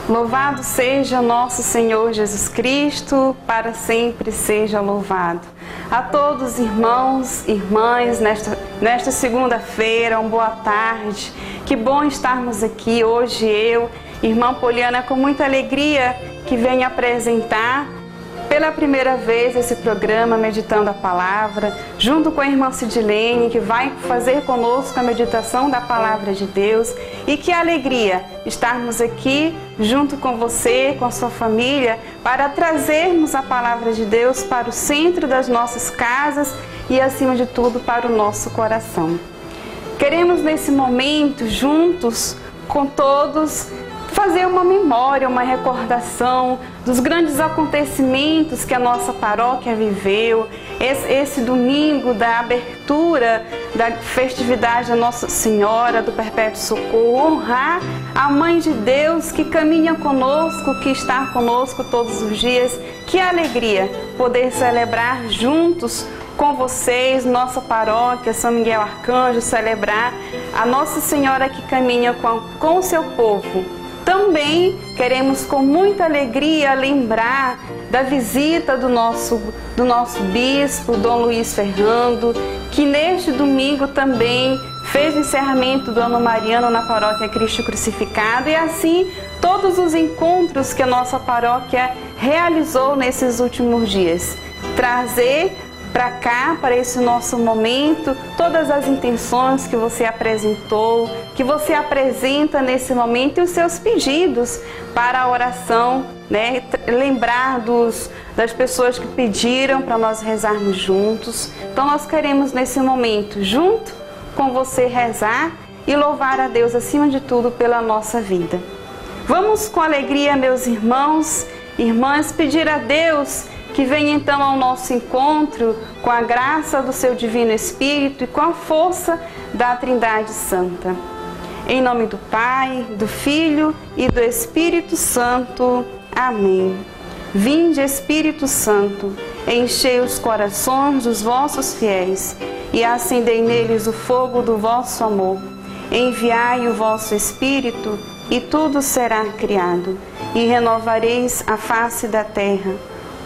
Louvado seja nosso Senhor Jesus Cristo, para sempre seja louvado. A todos irmãos, irmãs, nesta segunda-feira, uma boa tarde. Que bom estarmos aqui hoje, eu, irmã Poliana, com muita alegria que venho apresentar pela primeira vez esse programa Meditando a Palavra, junto com a irmã Sidilene, que vai fazer conosco a meditação da Palavra de Deus. E que alegria estarmos aqui junto com você, com a sua família, para trazermos a Palavra de Deus para o centro das nossas casas e, acima de tudo, para o nosso coração. Queremos, nesse momento, juntos com todos, fazer uma memória, uma recordação dos grandes acontecimentos que a nossa paróquia viveu, esse domingo da abertura da festividade da Nossa Senhora do Perpétuo Socorro, honrar a Mãe de Deus que caminha conosco, que está conosco todos os dias. Que alegria poder celebrar juntos com vocês, nossa paróquia, São Miguel Arcanjo, celebrar a Nossa Senhora que caminha com o seu povo. Também queremos com muita alegria lembrar da visita do nosso bispo, Dom Luiz Fernando, que neste domingo também fez o encerramento do ano mariano na paróquia Cristo Crucificado, e assim todos os encontros que a nossa paróquia realizou nesses últimos dias. Trazer para cá, para esse nosso momento, todas as intenções que você apresentou, que você apresenta nesse momento, e os seus pedidos para a oração, né? Lembrar das pessoas que pediram para nós rezarmos juntos. Então nós queremos nesse momento, junto com você, rezar e louvar a Deus acima de tudo pela nossa vida. Vamos com alegria, meus irmãos, irmãs, pedir a Deus que venha então ao nosso encontro com a graça do seu Divino Espírito e com a força da Trindade Santa. Em nome do Pai, do Filho e do Espírito Santo. Amém. Vinde, Espírito Santo, enchei os corações dos vossos fiéis e acendei neles o fogo do vosso amor. Enviai o vosso Espírito e tudo será criado, e renovareis a face da terra.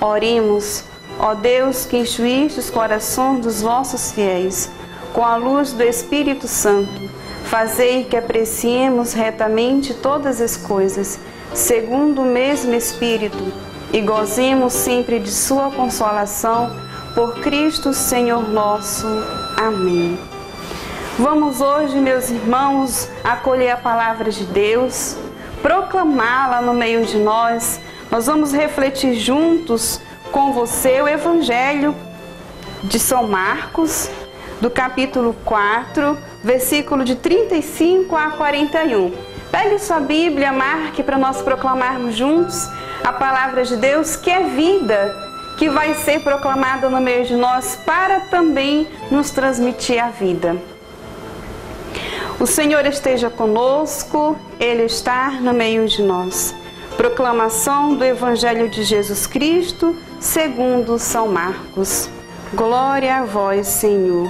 Oremos, ó Deus, que instruíste os corações dos vossos fiéis, com a luz do Espírito Santo, fazei que apreciemos retamente todas as coisas, segundo o mesmo Espírito, e gozemos sempre de sua consolação, por Cristo Senhor nosso. Amém. Vamos hoje, meus irmãos, acolher a Palavra de Deus, proclamá-la no meio de nós. Nós vamos refletir juntos com você o Evangelho de São Marcos, do capítulo 4, versículo de 35 a 41. Pegue sua Bíblia, marque para nós proclamarmos juntos a Palavra de Deus, que é vida, que vai ser proclamada no meio de nós para também nos transmitir a vida. O Senhor esteja conosco, Ele está no meio de nós. Proclamação do Evangelho de Jesus Cristo, segundo São Marcos. Glória a vós, Senhor.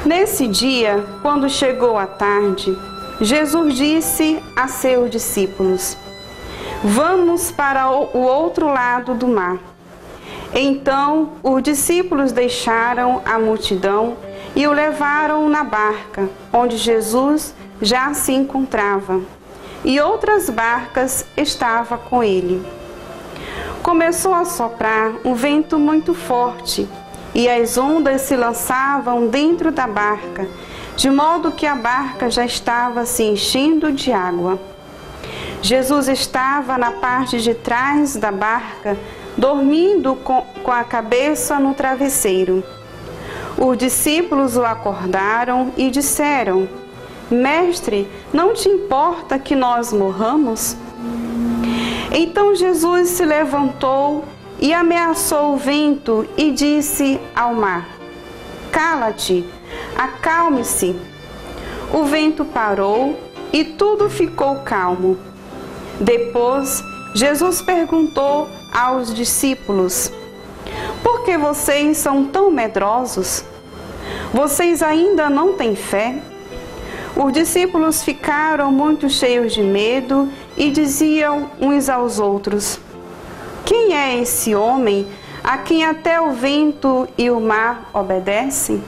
Nesse dia, quando chegou a tarde, Jesus disse a seus discípulos: Vamos para o outro lado do mar. Então, os discípulos deixaram a multidão e o levaram na barca, onde Jesus já se encontrava, e outras barcas estavam com ele. Começou a soprar um vento muito forte, e as ondas se lançavam dentro da barca, de modo que a barca já estava se enchendo de água. Jesus estava na parte de trás da barca, dormindo com a cabeça no travesseiro. Os discípulos o acordaram e disseram: Mestre, não te importa que nós morramos? Então Jesus se levantou e ameaçou o vento e disse ao mar: Cala-te, acalme-se. O vento parou e tudo ficou calmo. Depois, Jesus perguntou aos discípulos: por que vocês são tão medrosos? Vocês ainda não têm fé? Os discípulos ficaram muito cheios de medo e diziam uns aos outros: quem é esse homem a quem até o vento e o mar obedecem?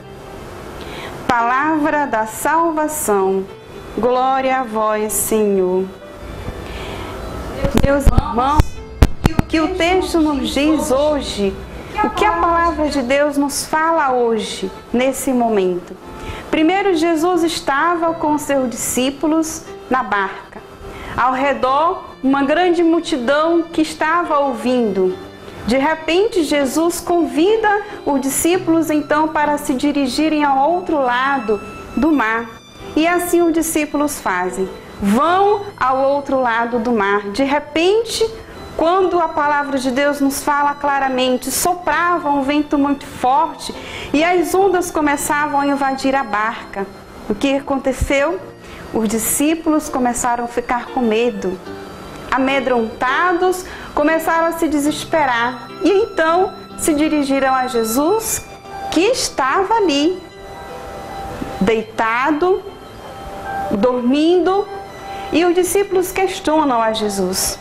Palavra da salvação. Glória a vós, Senhor. Meus irmãos, o que o texto nos diz hoje, o que a palavra de Deus nos fala hoje, nesse momento. Primeiro, Jesus estava com seus discípulos na barca. Ao redor, uma grande multidão que estava ouvindo. De repente, Jesus convida os discípulos então para se dirigirem ao outro lado do mar. E assim os discípulos fazem. Vão ao outro lado do mar. De repente, quando a palavra de Deus nos fala claramente, soprava um vento muito forte e as ondas começavam a invadir a barca. O que aconteceu? Os discípulos começaram a ficar com medo. Amedrontados, começaram a se desesperar. E então se dirigiram a Jesus, que estava ali, deitado, dormindo. E os discípulos questionam a Jesus: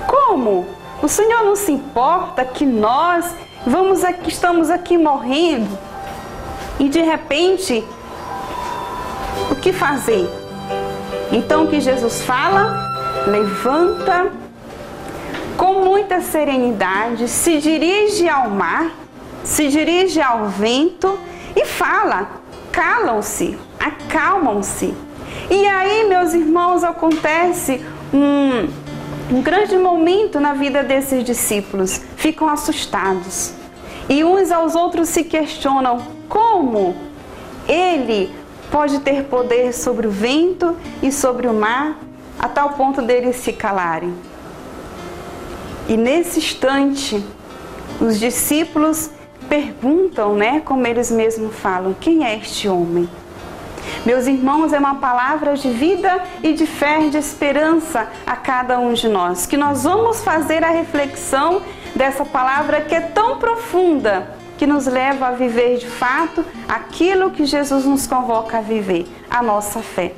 como? O Senhor não se importa que nós estamos aqui morrendo? E de repente, o que fazer? Então o que Jesus fala? Levanta, com muita serenidade, se dirige ao mar, se dirige ao vento e fala: calam-se, acalmam-se. E aí, meus irmãos, acontece um grande momento na vida desses discípulos. Ficam assustados. E uns aos outros se questionam: como ele pode ter poder sobre o vento e sobre o mar, a tal ponto deles se calarem? E nesse instante, os discípulos perguntam, como eles mesmos falam: quem é este homem? Meus irmãos, é uma palavra de vida e de fé, de esperança a cada um de nós. Que nós vamos fazer a reflexão dessa palavra que é tão profunda, que nos leva a viver de fato aquilo que Jesus nos convoca a viver, a nossa fé.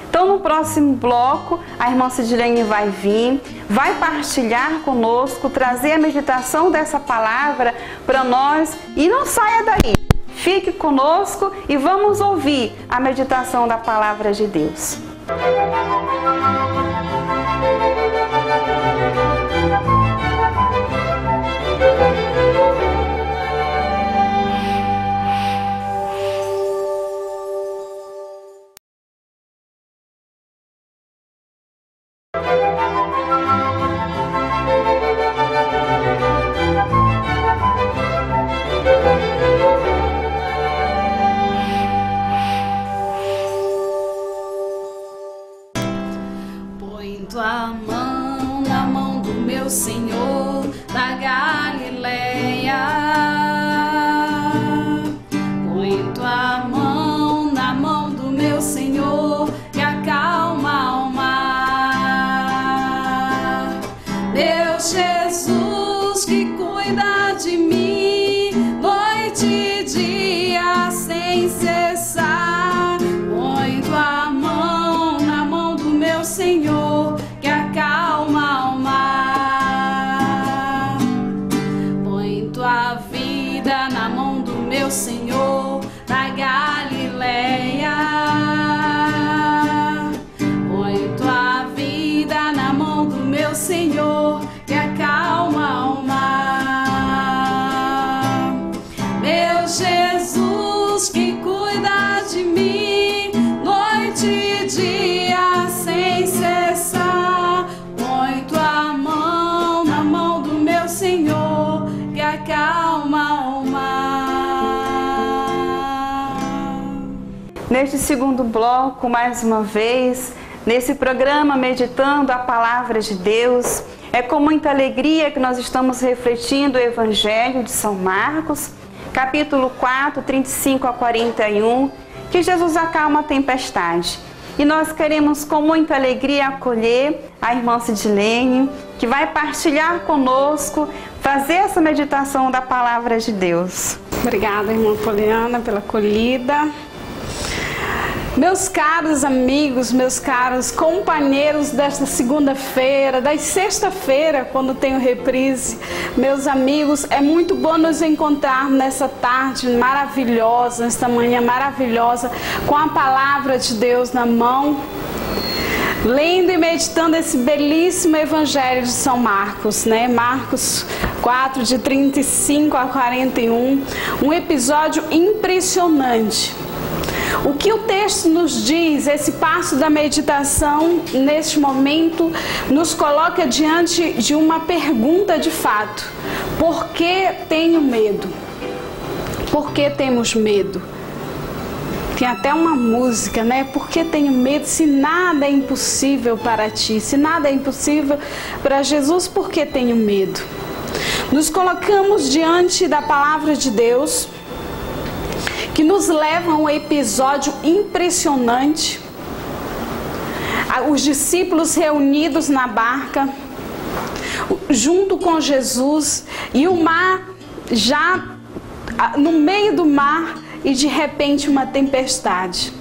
Então, no próximo bloco, a irmã Sidilene vai vir, vai partilhar conosco, trazer a meditação dessa palavra para nós. E não saia daí, fique conosco e vamos ouvir a meditação da palavra de Deus. Põe tua mão na mão do meu Senhor da Galileia. Põe tua mão na mão do meu Senhor que acalma o mar. Meu Jesus que cuida de mim noite e dia sem cessar. Põe tua mão na mão do meu Senhor que acalma o mar. Põe tua vida na mão do meu Senhor da Galileia. Põe tua vida na mão do meu Senhor que acalma o mar. Meu Jesus que cuida de mim noite e dia sem cessar. Põe tua mão na mão do meu Senhor que acalma o mar. Neste segundo bloco, mais uma vez, nesse programa Meditando a Palavra de Deus, é com muita alegria que nós estamos refletindo o Evangelho de São Marcos, capítulo 4, 35 a 41, que Jesus acalma a tempestade. e nós queremos com muita alegria acolher a irmã Sidilene, que vai partilhar conosco, fazer essa meditação da Palavra de Deus. Obrigada, irmã Poliana, pela acolhida. Meus caros amigos, meus caros companheiros desta segunda-feira, da sexta-feira, quando tenho reprise, meus amigos, é muito bom nos encontrar nessa tarde maravilhosa, nesta manhã maravilhosa, com a Palavra de Deus na mão, lendo e meditando esse belíssimo Evangelho de São Marcos, né? Marcos 4, de 35 a 41, um episódio impressionante. O que o texto nos diz, esse passo da meditação, neste momento, nos coloca diante de uma pergunta de fato. Por que tenho medo? Por que temos medo? Tem até uma música, né? Por que tenho medo se nada é impossível para ti? Se nada é impossível para Jesus, por que tenho medo? Nos colocamos diante da Palavra de Deus, que nos leva a um episódio impressionante. Os discípulos reunidos na barca, junto com Jesus, e o mar já no meio do mar, e de repente uma tempestade.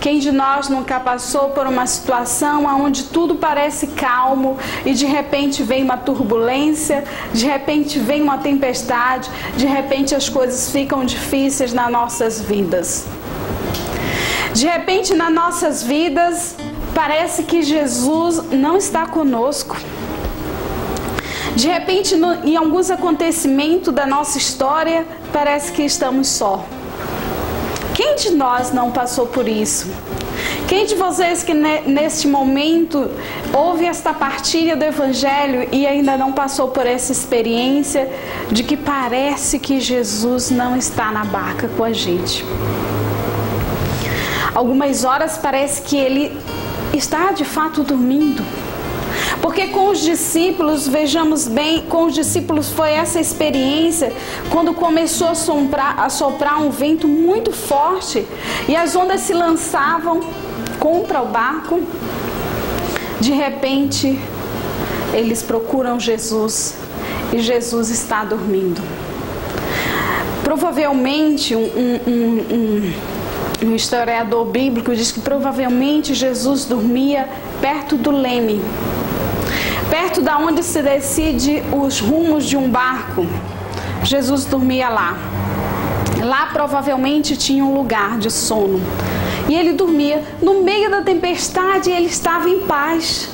Quem de nós nunca passou por uma situação onde tudo parece calmo e de repente vem uma turbulência, de repente vem uma tempestade, de repente as coisas ficam difíceis nas nossas vidas. De repente nas nossas vidas parece que Jesus não está conosco. De repente em alguns acontecimentos da nossa história parece que estamos só. Quem de nós não passou por isso? Quem de vocês que neste momento ouve esta partilha do Evangelho e ainda não passou por essa experiência de que parece que Jesus não está na barca com a gente? Algumas horas parece que ele está de fato dormindo. Porque com os discípulos, vejamos bem, com os discípulos foi essa experiência quando começou a soprar um vento muito forte e as ondas se lançavam contra o barco. De repente, eles procuram Jesus e Jesus está dormindo. Provavelmente, um historiador bíblico diz que provavelmente Jesus dormia perto do leme, perto da onde se decide os rumos de um barco. Jesus dormia lá. Lá provavelmente tinha um lugar de sono. E ele dormia. No meio da tempestade ele estava em paz.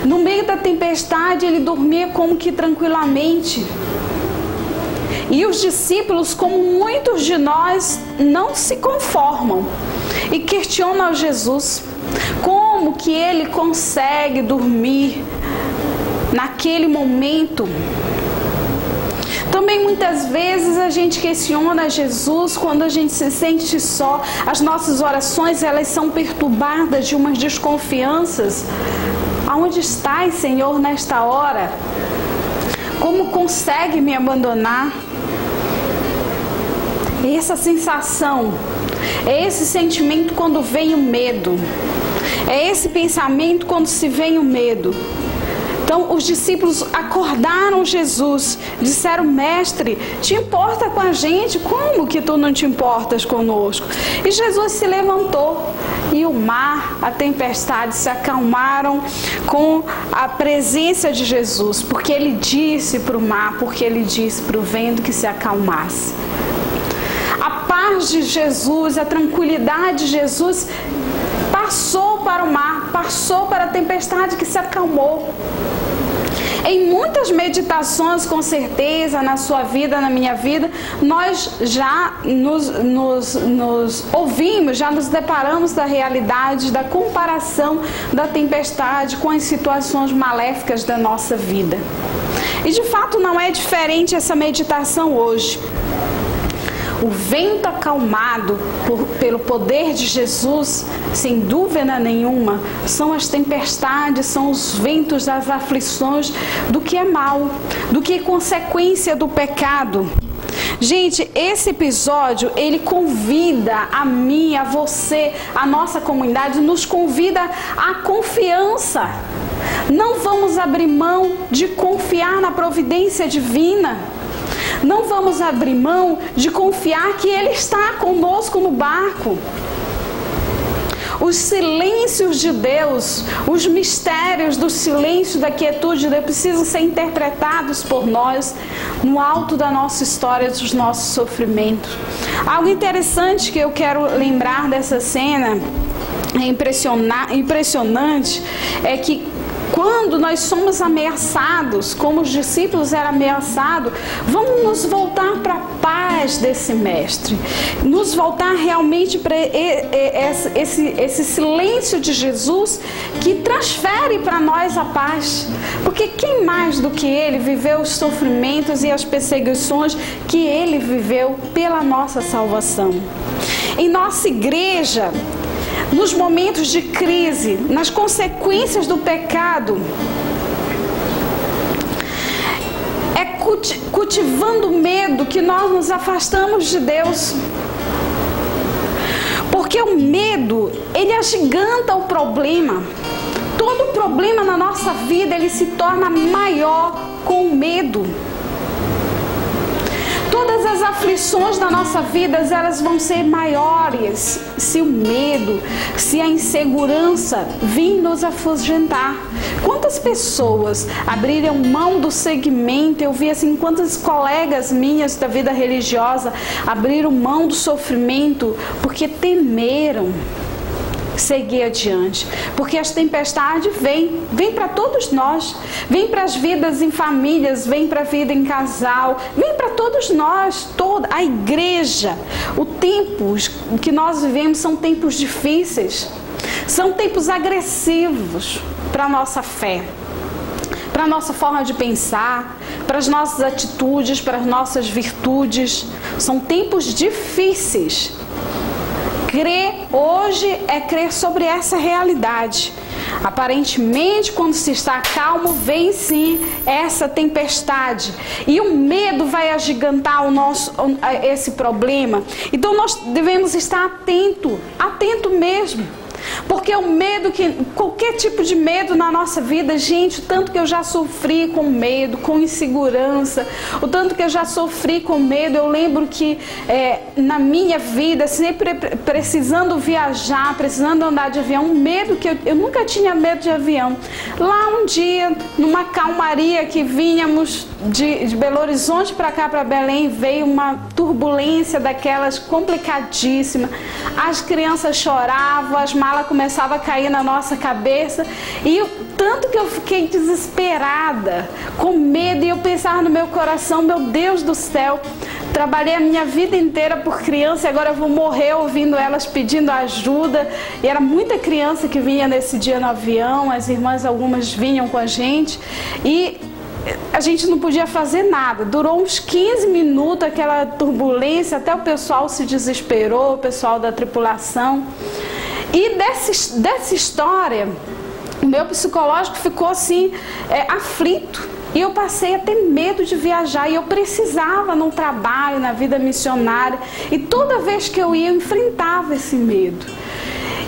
No meio da tempestade ele dormia como que tranquilamente. E os discípulos, como muitos de nós, não se conformam e questionam Jesus. Como que ele consegue dormir naquele momento? Também muitas vezes a gente questiona Jesus quando a gente se sente só. As nossas orações, elas são perturbadas de umas desconfianças. Aonde estás, Senhor, nesta hora? Como consegue me abandonar? Essa sensação, é esse sentimento quando vem o medo. É esse pensamento quando se vem o medo. Então os discípulos acordaram Jesus, disseram: mestre, te importa com a gente? Como que tu não te importas conosco? E Jesus se levantou e o mar, a tempestade se acalmaram com a presença de Jesus, porque ele disse para o mar, porque ele disse para o vento que se acalmasse. A paz de Jesus, a tranquilidade de Jesus passou para o mar, passou para a tempestade que se acalmou. Em muitas meditações, com certeza, na sua vida, na minha vida, nós já nos ouvimos, já nos deparamos da realidade, da comparação da tempestade com as situações maléficas da nossa vida. E de fato não é diferente essa meditação hoje. O vento acalmado pelo poder de Jesus, sem dúvida nenhuma, são as tempestades, são os ventos das aflições do que é mal, do que é consequência do pecado. Gente, esse episódio, ele convida a mim, a você, a nossa comunidade, nos convida à confiança. Não vamos abrir mão de confiar na providência divina. Não vamos abrir mão de confiar que Ele está conosco no barco. Os silêncios de Deus, os mistérios do silêncio, da quietude de Deus precisam ser interpretados por nós no alto da nossa história, dos nossos sofrimentos. Algo interessante que eu quero lembrar dessa cena, impressionante, é que quando nós somos ameaçados, como os discípulos eram ameaçados, vamos nos voltar para a paz desse mestre, nos voltar realmente para esse silêncio de Jesus que transfere para nós a paz, porque quem mais do que Ele viveu os sofrimentos e as perseguições que Ele viveu pela nossa salvação. Em nossa igreja, nos momentos de crise, nas consequências do pecado, é cultivando medo que nós nos afastamos de Deus. Porque o medo, ele agiganta o problema. Todo problema na nossa vida, ele se torna maior com o medo. Todas as aflições da nossa vida, elas vão ser maiores se o medo, se a insegurança vir nos afugentar. Quantas pessoas abriram mão do segmento? Eu vi assim, quantas colegas minhas da vida religiosa abriram mão do sofrimento porque temeram seguir adiante, porque as tempestades vêm para todos nós, vêm para as vidas em famílias, vêm para a vida em casal, vêm para todos nós, toda a igreja. Os tempos que nós vivemos são tempos difíceis, são tempos agressivos para a nossa fé, para a nossa forma de pensar, para as nossas atitudes, para as nossas virtudes. São tempos difíceis. Crer hoje é crer sobre essa realidade. Aparentemente, quando se está calmo, vem sim essa tempestade. E o medo vai agigantar esse problema. Então nós devemos estar atento mesmo. Porque o medo, qualquer tipo de medo na nossa vida, gente, o tanto que eu já sofri com medo, com insegurança, o tanto que eu já sofri com medo, eu lembro que na minha vida, sempre precisando viajar, precisando andar de avião, um medo que eu nunca tinha medo de avião. Lá um dia, numa calmaria que vínhamos de Belo Horizonte para cá, para Belém, veio uma turbulência daquelas complicadíssima. As crianças choravam, as malas começavam a cair na nossa cabeça e o tanto que eu fiquei desesperada, com medo, e eu pensava no meu coração, meu Deus do céu, trabalhei a minha vida inteira por criança e agora eu vou morrer ouvindo elas pedindo ajuda. E era muita criança que vinha nesse dia no avião, as irmãs algumas vinham com a gente e a gente não podia fazer nada. Durou uns 15 minutos aquela turbulência, até o pessoal se desesperou, o pessoal da tripulação. E dessa história, o meu psicológico ficou assim, aflito. E eu passei a ter medo de viajar. E eu precisava no trabalho, na vida missionária. E toda vez que eu ia, eu enfrentava esse medo.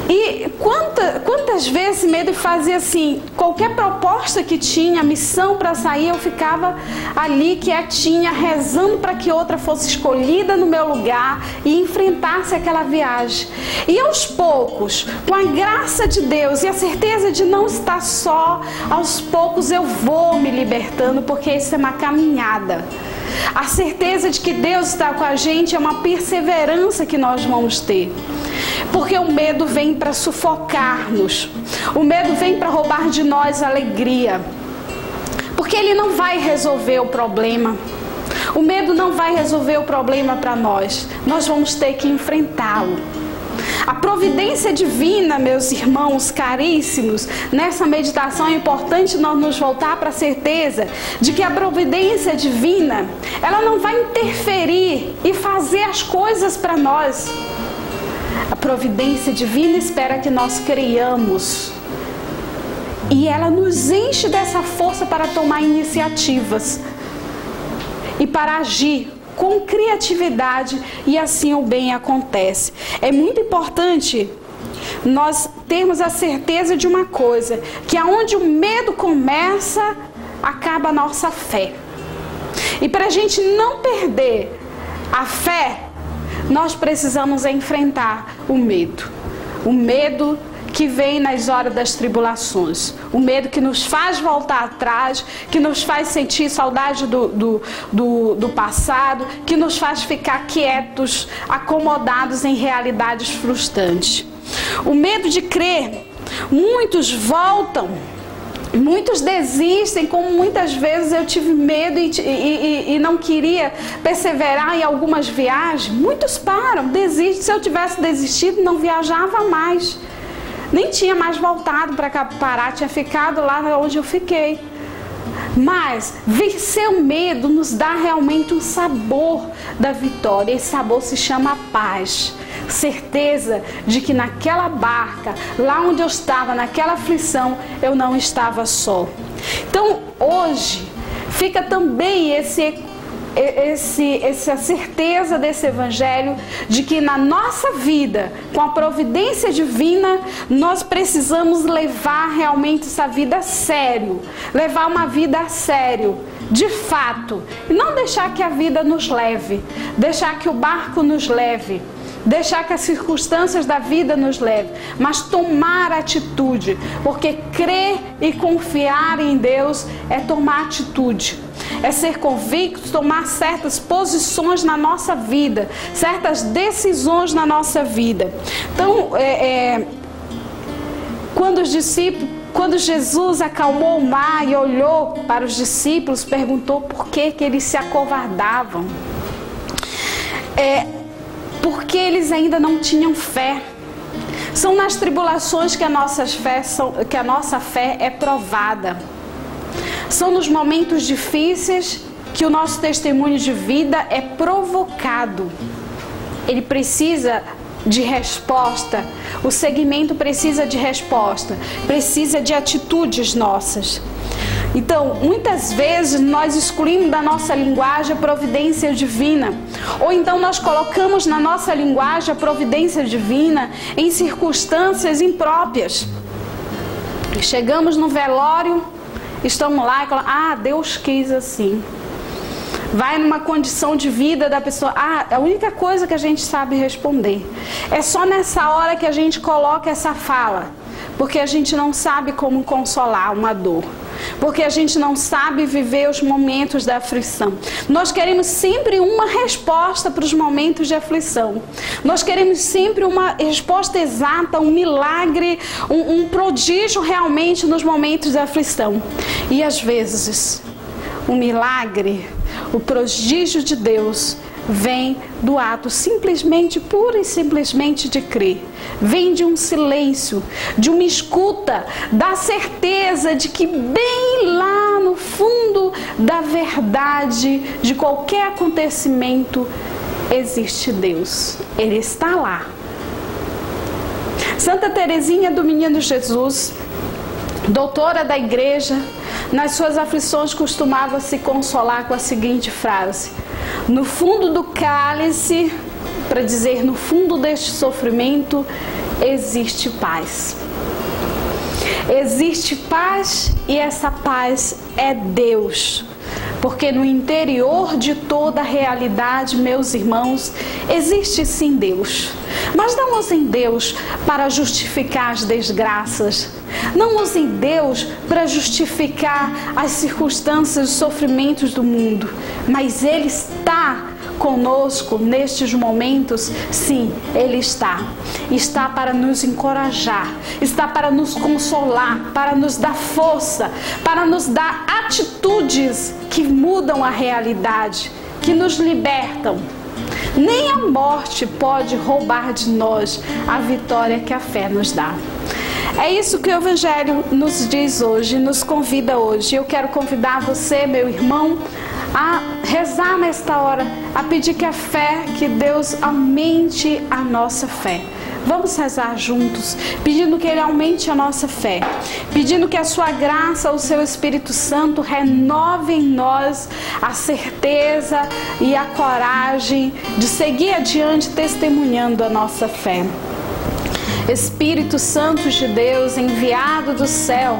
E quantas vezes medo fazia assim, qualquer proposta que tinha, missão para sair, eu ficava ali quietinha, rezando para que outra fosse escolhida no meu lugar e enfrentasse aquela viagem. E aos poucos, com a graça de Deus e a certeza de não estar só, aos poucos eu vou me libertando, porque isso é uma caminhada. A certeza de que Deus está com a gente é uma perseverança que nós vamos ter. Porque o medo vem para sufocar-nos. O medo vem para roubar de nós a alegria. Porque ele não vai resolver o problema. O medo não vai resolver o problema para nós. Nós vamos ter que enfrentá-lo. A providência divina, meus irmãos caríssimos, nessa meditação é importante nós nos voltar para a certeza de que a providência divina, ela não vai interferir e fazer as coisas para nós. A providência divina espera que nós creiamos e ela nos enche dessa força para tomar iniciativas e para agir com criatividade e assim o bem acontece. É muito importante nós termos a certeza de uma coisa, que aonde o medo começa, acaba a nossa fé. E para a gente não perder a fé, nós precisamos enfrentar o medo. O medo que vem nas horas das tribulações. O medo que nos faz voltar atrás, que nos faz sentir saudade do passado, que nos faz ficar quietos, acomodados em realidades frustrantes. O medo de crer. Muitos voltam, muitos desistem, como muitas vezes eu tive medo e não queria perseverar em algumas viagens. Muitos param, desistem. Se eu tivesse desistido, não viajava mais. Nem tinha mais voltado para Pará, tinha ficado lá onde eu fiquei. Mas vencer o medo nos dá realmente um sabor da vitória. Esse sabor se chama paz. Certeza de que naquela barca, lá onde eu estava, naquela aflição, eu não estava só. Então hoje fica também essa certeza desse evangelho de que na nossa vida, com a providência divina, nós precisamos levar realmente essa vida a sério, levar uma vida a sério, de fato, e não deixar que a vida nos leve, deixar que o barco nos leve, deixar que as circunstâncias da vida nos levem, mas tomar atitude, porque crer e confiar em Deus é tomar atitude, é ser convicto, tomar certas posições na nossa vida, certas decisões na nossa vida. Então, quando Jesus acalmou o mar e olhou para os discípulos, perguntou por que eles se acovardavam. Porque eles ainda não tinham fé. São nas tribulações que a nossa fé é provada. São nos momentos difíceis que o nosso testemunho de vida é provocado. Ele precisa de resposta. O segmento precisa de resposta. Precisa de atitudes nossas. Então, muitas vezes nós excluímos da nossa linguagem a providência divina, ou então nós colocamos na nossa linguagem a providência divina em circunstâncias impróprias. Chegamos no velório, estamos lá e falamos, Deus quis assim. Vai numa condição de vida da pessoa, a única coisa que a gente sabe responder. É só nessa hora que a gente coloca essa fala, porque a gente não sabe como consolar uma dor. Porque a gente não sabe viver os momentos da aflição. Nós queremos sempre uma resposta para os momentos de aflição. Nós queremos sempre uma resposta exata, um milagre, um prodígio realmente nos momentos de aflição. E às vezes, o milagre, o prodígio de Deus vem do ato simplesmente, pura e simplesmente de crer. Vem de um silêncio, de uma escuta, da certeza de que bem lá no fundo da verdade de qualquer acontecimento existe Deus. Ele está lá. Santa Teresinha do Menino Jesus, doutora da igreja, nas suas aflições costumava se consolar com a seguinte frase: no fundo do cálice, para dizer no fundo deste sofrimento, existe paz. Existe paz e essa paz é Deus. Porque no interior de toda a realidade, meus irmãos, existe sim Deus. Mas não usem Deus para justificar as desgraças. Não usem Deus para justificar as circunstâncias e sofrimentos do mundo. Mas Ele está conosco nestes momentos. Sim, Ele está. Está para nos encorajar, está para nos consolar, para nos dar força, para nos dar atitudes que mudam a realidade, que nos libertam. Nem a morte pode roubar de nós a vitória que a fé nos dá. É isso que o Evangelho nos diz hoje, nos convida hoje. Eu quero convidar você, meu irmão, a rezar nesta hora, a pedir que a fé, que Deus aumente a nossa fé. Vamos rezar juntos, pedindo que Ele aumente a nossa fé, pedindo que a sua graça, o seu Espírito Santo renove em nós a certeza e a coragem de seguir adiante testemunhando a nossa fé. Espírito Santo de Deus, enviado do céu,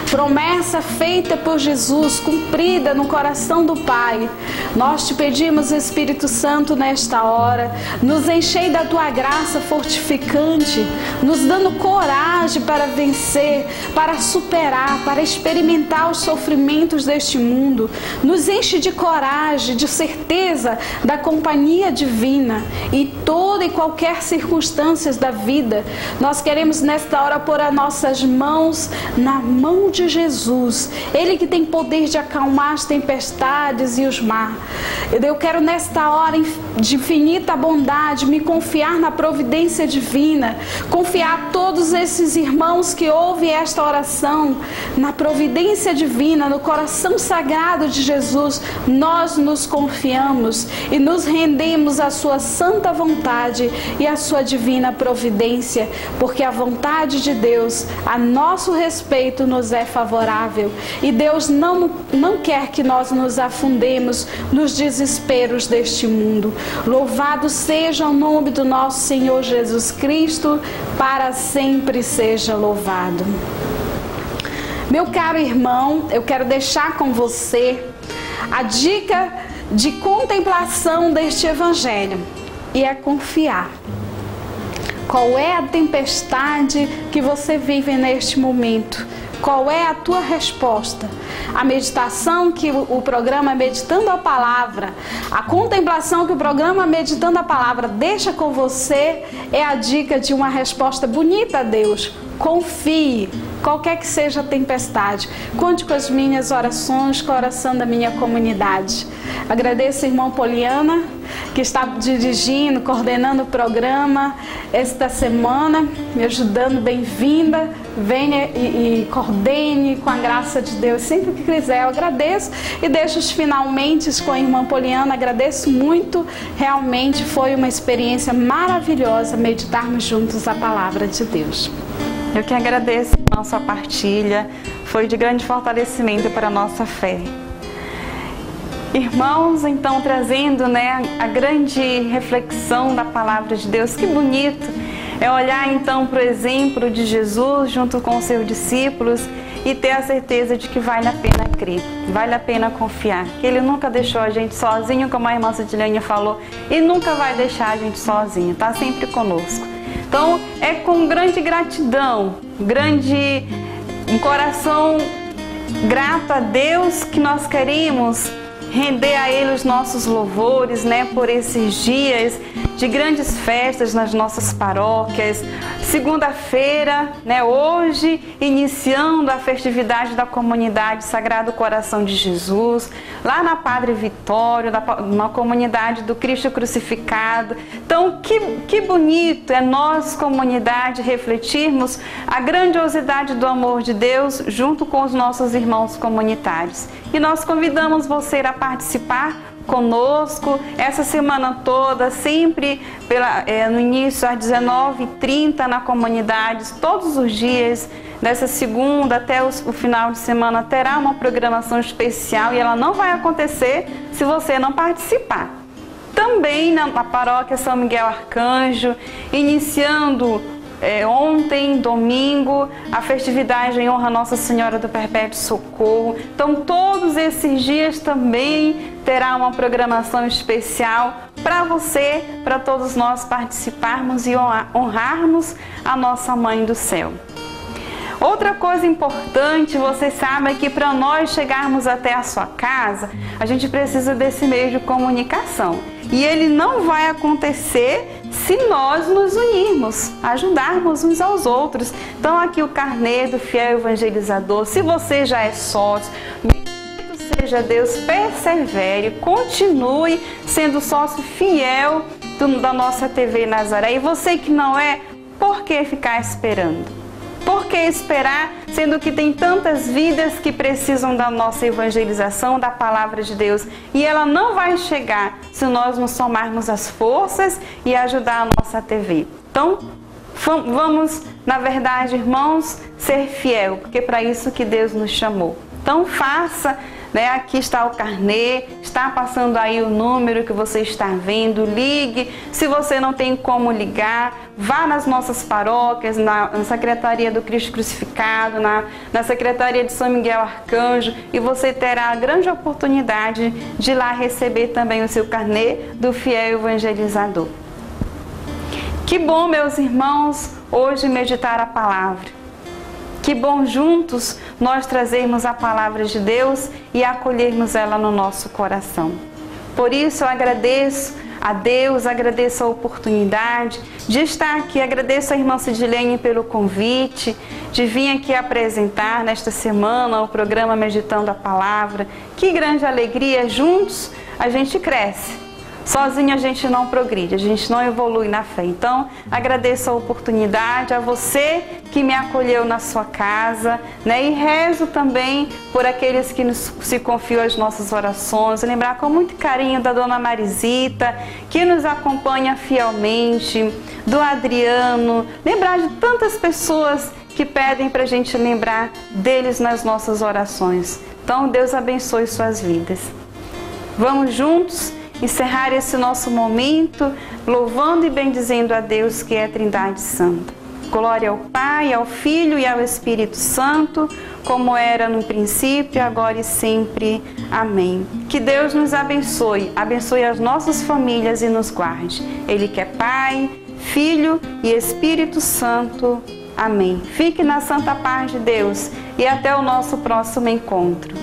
promessa feita por Jesus, cumprida no coração do Pai, nós te pedimos, Espírito Santo, nesta hora, nos enchei da tua graça fortificante, nos dando coragem para vencer, para superar, para experimentar os sofrimentos deste mundo. Nos enche de coragem, de certeza da companhia divina em toda e qualquer circunstâncias da vida. Nós queremos nesta hora pôr as nossas mãos na mão de Jesus, Ele que tem poder de acalmar as tempestades e os mares. Eu quero nesta hora de infinita bondade me confiar na providência divina, confiar a todos esses irmãos que ouvem esta oração, na providência divina, no coração sagrado de Jesus. Nós nos confiamos e nos rendemos à sua santa vontade e à sua divina providência, porque a vontade de Deus a nosso respeito nos é favorável e Deus não quer que nós nos afundemos nos desesperos deste mundo. Louvado seja o nome do nosso Senhor Jesus Cristo, para sempre seja louvado. Meu caro irmão, eu quero deixar com você a dica de contemplação deste Evangelho, e é confiar. Qual é a tempestade que você vive neste momento? Qual é a tua resposta? A meditação que o programa Meditando a Palavra, a contemplação que o programa Meditando a Palavra deixa com você é a dica de uma resposta bonita a Deus. Confie, qualquer que seja a tempestade. Conte com as minhas orações, com a oração da minha comunidade. Agradeço a irmã Poliana, que está dirigindo, coordenando o programa esta semana, me ajudando. Bem-vinda, venha e coordene com a graça de Deus sempre que quiser. Eu agradeço e deixo os finalmente com a irmã Poliana. Agradeço muito, realmente foi uma experiência maravilhosa meditarmos juntos a palavra de Deus. Eu que agradeço a sua partilha, foi de grande fortalecimento para a nossa fé. Irmãos, então trazendo a grande reflexão da palavra de Deus, que bonito é olhar então para o exemplo de Jesus junto com os seus discípulos e ter a certeza de que vale a pena crer, vale a pena confiar, que Ele nunca deixou a gente sozinho, como a irmã Sidilene falou, e nunca vai deixar a gente sozinho, está sempre conosco. Então é com grande gratidão, um coração grato a Deus que nós queremos render a Ele os nossos louvores, por esses dias de grandes festas nas nossas paróquias. Segunda-feira, hoje, iniciando a festividade da comunidade Sagrado Coração de Jesus, lá na Padre Vitório, na comunidade do Cristo Crucificado. Então, que bonito é nós, comunidade, refletirmos a grandiosidade do amor de Deus junto com os nossos irmãos comunitários. E nós convidamos você a participar conosco essa semana toda, sempre no início às 19h30 na comunidade, todos os dias, dessa segunda até o final de semana, terá uma programação especial e ela não vai acontecer se você não participar. Também na paróquia São Miguel Arcanjo, iniciando ontem, domingo, a festividade em honra a Nossa Senhora do Perpétuo Socorro. Então, todos esses dias também terá uma programação especial para você, para todos nós participarmos e honrarmos a nossa Mãe do Céu. Outra coisa importante, você sabe que para nós chegarmos até a sua casa, a gente precisa desse meio de comunicação. E ele não vai acontecer se nós nos unirmos, ajudarmos uns aos outros. Então aqui o carnê do fiel evangelizador. Se você já é sócio, bendito seja Deus, persevere, continue sendo sócio fiel da nossa TV Nazaré. E você que não é, por que ficar esperando? Por que esperar, sendo que tem tantas vidas que precisam da nossa evangelização, da palavra de Deus? E ela não vai chegar se nós nos somarmos as forças e ajudar a nossa TV. Então, Vamos, na verdade, irmãos, ser fiel, porque é para isso que Deus nos chamou. Então faça, né? Aqui está o carnê, está passando aí o número que você está vendo, ligue. Se você não tem como ligar, vá nas nossas paróquias, na Secretaria do Cristo Crucificado, na Secretaria de São Miguel Arcanjo, e você terá a grande oportunidade de ir lá receber também o seu carnê do fiel evangelizador. Que bom, meus irmãos, hoje meditar a palavra. Que bom juntos nós trazermos a palavra de Deus e acolhermos ela no nosso coração. Por isso eu agradeço a Deus, agradeço a oportunidade de estar aqui, agradeço a irmã Sidilene pelo convite, de vir aqui apresentar nesta semana o programa Meditando a Palavra. Que grande alegria, juntos a gente cresce. Sozinho a gente não progride, a gente não evolui na fé. Então, agradeço a oportunidade, a você que me acolheu na sua casa, né? E rezo também por aqueles que se confiam às nossas orações. Lembrar com muito carinho da Dona Marisita, que nos acompanha fielmente, do Adriano. Lembrar de tantas pessoas que pedem para a gente lembrar deles nas nossas orações. Então, Deus abençoe suas vidas. Vamos juntos encerrar esse nosso momento louvando e bendizendo a Deus, que é a Trindade Santa. Glória ao Pai, ao Filho e ao Espírito Santo, como era no princípio, agora e sempre. Amém. Que Deus nos abençoe, abençoe as nossas famílias e nos guarde. Ele que é Pai, Filho e Espírito Santo. Amém. Fique na santa paz de Deus e até o nosso próximo encontro.